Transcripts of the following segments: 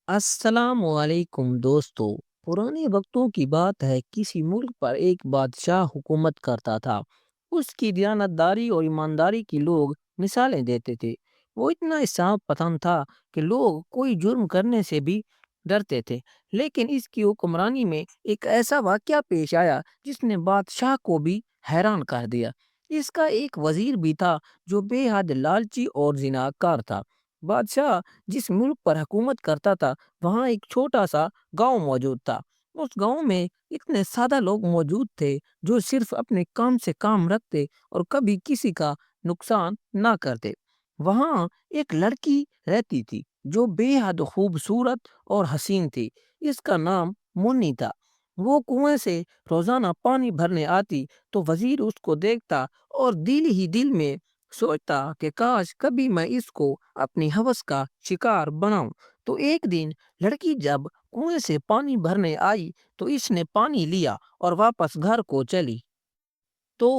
السلام علیکم دوستو۔ پرانے وقتوں کی بات ہے، کسی ملک پر ایک بادشاہ حکومت کرتا تھا۔ اس کی دیانتداری اور ایمانداری کی لوگ مثالیں دیتے تھے۔ وہ اتنا انصاف پسند تھا کہ لوگ کوئی جرم کرنے سے بھی ڈرتے تھے۔ لیکن اس کی حکمرانی میں ایک ایسا واقعہ پیش آیا جس نے بادشاہ کو بھی حیران کر دیا۔ اس کا ایک وزیر بھی تھا جو بے حد لالچی اور زناکار تھا۔ بادشاہ جس ملک پر حکومت کرتا تھا وہاں ایک چھوٹا سا گاؤں موجود تھا۔ اس گاؤں میں اتنے سادہ لوگ موجود تھے جو صرف اپنے کام سے کام رکھتے اور کبھی کسی کا نقصان نہ کرتے۔ وہاں ایک لڑکی رہتی تھی جو بے حد خوبصورت اور حسین تھی۔ اس کا نام منی تھا۔ وہ کنویں سے روزانہ پانی بھرنے آتی تو وزیر اس کو دیکھتا اور دل ہی دل میں سوچتا کہ کاش کبھی میں اس کو اپنی ہوس کا شکار بناؤں۔ تو ایک دن لڑکی جب کنویں سے پانی بھرنے آئی تو اس نے پانی لیا اور واپس گھر کو چلی۔ تو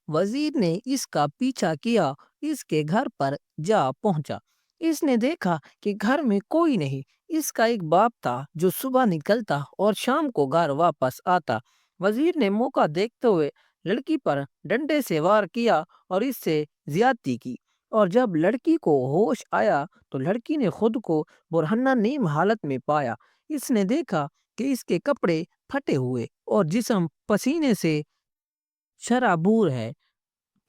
وزیر نے اس کا پیچھا کیا، اس کے گھر پر جا پہنچا۔ اس نے دیکھا کہ گھر میں کوئی نہیں۔ اس کا ایک باپ تھا جو صبح نکلتا اور شام کو گھر واپس آتا۔ وزیر نے موقع دیکھتے ہوئے لڑکی پر ڈنڈے سے وار کیا اور اس سے زیادتی کی، اور جب لڑکی کو ہوش آیا تو لڑکی نے خود کو برہنہ نیم حالت میں پایا۔ اس نے دیکھا کہ اس کے کپڑے پھٹے ہوئے اور جسم پسینے سے شرابور ہے۔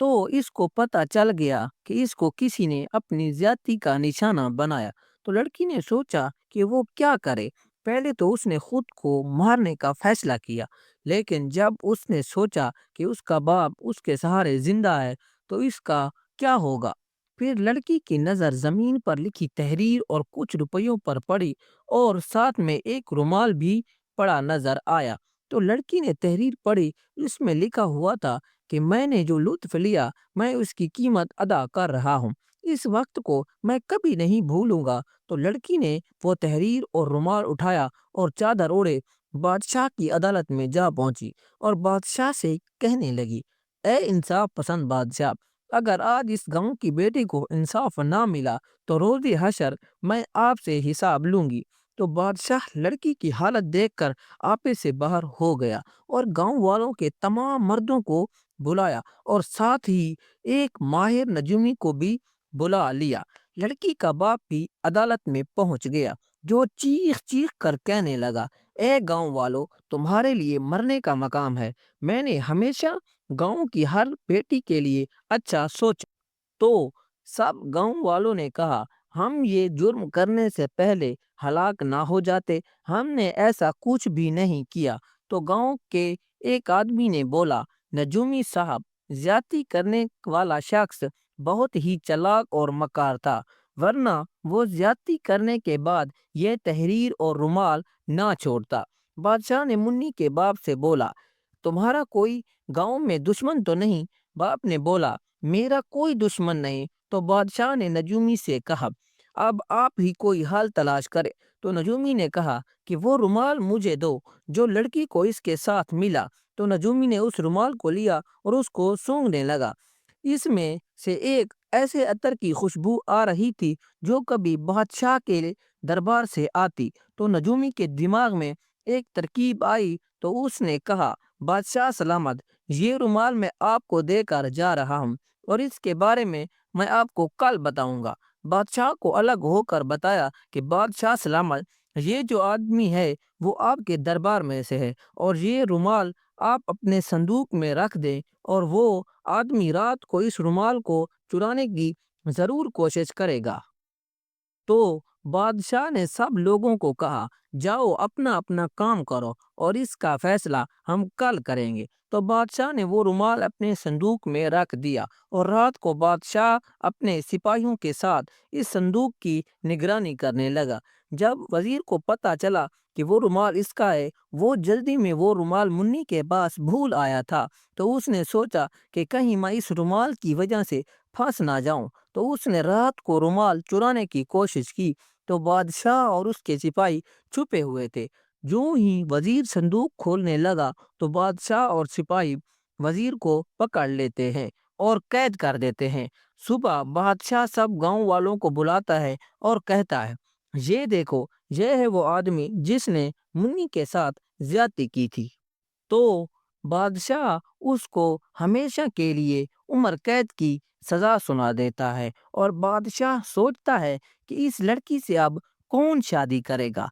تو اس کو پتہ چل گیا کہ اس کو کسی نے اپنی زیادتی کا نشانہ بنایا۔ تو لڑکی نے سوچا کہ وہ کیا کرے۔ پہلے تو اس نے خود کو مارنے کا فیصلہ کیا، لیکن جب اس نے سوچا کہ اس کا باپ اس کے سہارے زندہ ہے تو اس کا کیا ہوگا۔ پھر لڑکی کی نظر زمین پر لکھی تحریر اور کچھ روپیوں پر پڑی، اور ساتھ میں ایک رومال بھی پڑا نظر آیا۔ تو لڑکی نے تحریر پڑھی۔ اس میں لکھا ہوا تھا کہ میں نے جو لطف لیا میں اس کی قیمت ادا کر رہا ہوں، اس وقت کو میں کبھی نہیں بھولوں گا۔ تو لڑکی نے وہ تحریر اور رومال اٹھایا اور چادر اوڑے بادشاہ کی عدالت میں جا پہنچی، اور بادشاہ سے کہنے لگی، اے انصاف پسند بادشاہ، اگر آج اس گاؤں کی بیٹی کو انصاف نہ ملا تو روز حشر میں آپ سے حساب لوں گی۔ تو بادشاہ لڑکی کی حالت دیکھ کر آپے سے باہر ہو گیا اور گاؤں والوں کے تمام مردوں کو بلایا اور ساتھ ہی ایک ماہر نجومی کو بھی بلا لیا۔ لڑکی کا باپ بھی عدالت میں پہنچ گیا، جو چیخ چیخ کر کہنے لگا، اے گاؤں والوں، تمہارے لیے مرنے کا مقام ہے۔ میں نے ہمیشہ گاؤں کی ہر بیٹی کے لیے اچھا سوچا۔ تو سب گاؤں والوں نے کہا، ہم یہ جرم کرنے سے پہلے ہلاک نہ ہو جاتے، ہم نے ایسا کچھ بھی نہیں کیا۔ تو گاؤں کے ایک آدمی نے بولا، نجومی صاحب، زیادتی کرنے والا شخص بہت ہی چلاک اور مکار تھا، ورنہ وہ زیادتی کرنے کے بعد یہ تحریر اور رومال نہ چھوڑتا۔ بادشاہ نے منی کے باپ سے بولا، تمہارا کوئی گاؤں میں دشمن تو نہیں؟ باپ نے بولا، میرا کوئی دشمن نہیں۔ تو بادشاہ نے نجومی سے کہا، اب آپ ہی کوئی حل تلاش کرے۔ تو نجومی نے کہا کہ وہ رومال مجھے دو جو لڑکی کو اس کے ساتھ ملا۔ تو نجومی نے اس رومال کو لیا اور اس کو سونگھنے لگا۔ اس میں سے ایک ایسے عطر کی خوشبو آ رہی تھی جو کبھی بادشاہ کے دربار سے آتی۔ تو نجومی کے دماغ میں ایک ترکیب آئی، تو اس نے کہا، بادشاہ سلامت، یہ رومال میں آپ کو دے کر جا رہا ہوں، اور اس کے بارے میں آپ کو کل بتاؤں گا۔ بادشاہ کو الگ ہو کر بتایا کہ بادشاہ سلامت، یہ جو آدمی ہے وہ آپ کے دربار میں سے ہے، اور یہ رومال آپ اپنے صندوق میں رکھ دیں، اور وہ آدمی رات کو اس رومال کو چرانے کی ضرور کوشش کرے گا۔ تو بادشاہ نے سب لوگوں کو کہا، جاؤ اپنا اپنا کام کرو اور اس کا فیصلہ ہم کل کریں گے۔ تو بادشاہ نے وہ رومال اپنے صندوق میں رکھ دیا، اور رات کو بادشاہ اپنے سپاہیوں کے ساتھ اس صندوق کی نگرانی کرنے لگا۔ جب وزیر کو پتہ چلا کہ وہ رومال اس کا ہے، وہ جلدی میں وہ رومال منی کے پاس بھول آیا تھا۔ تو اس نے سوچا کہ کہیں میں اس رومال کی وجہ سے پھنس نہ جاؤں۔ تو اس نے رات کو رومال چرانے کی کوشش کی۔ تو بادشاہ اور اس کے سپاہی چھپے ہوئے تھے۔ جو ہی وزیر صندوق کھولنے لگا تو بادشاہ اور سپاہی وزیر کو پکڑ لیتے ہیں اور قید کر دیتے ہیں۔ صبح بادشاہ سب گاؤں والوں کو بلاتا ہے اور کہتا ہے، یہ دیکھو، یہ ہے وہ آدمی جس نے منی کے ساتھ زیادتی کی تھی۔ تو بادشاہ اس کو ہمیشہ کے لیے عمر قید کی سزا سنا دیتا ہے، اور بادشاہ سوچتا ہے کہ اس لڑکی سے اب کون شادی کرے گا۔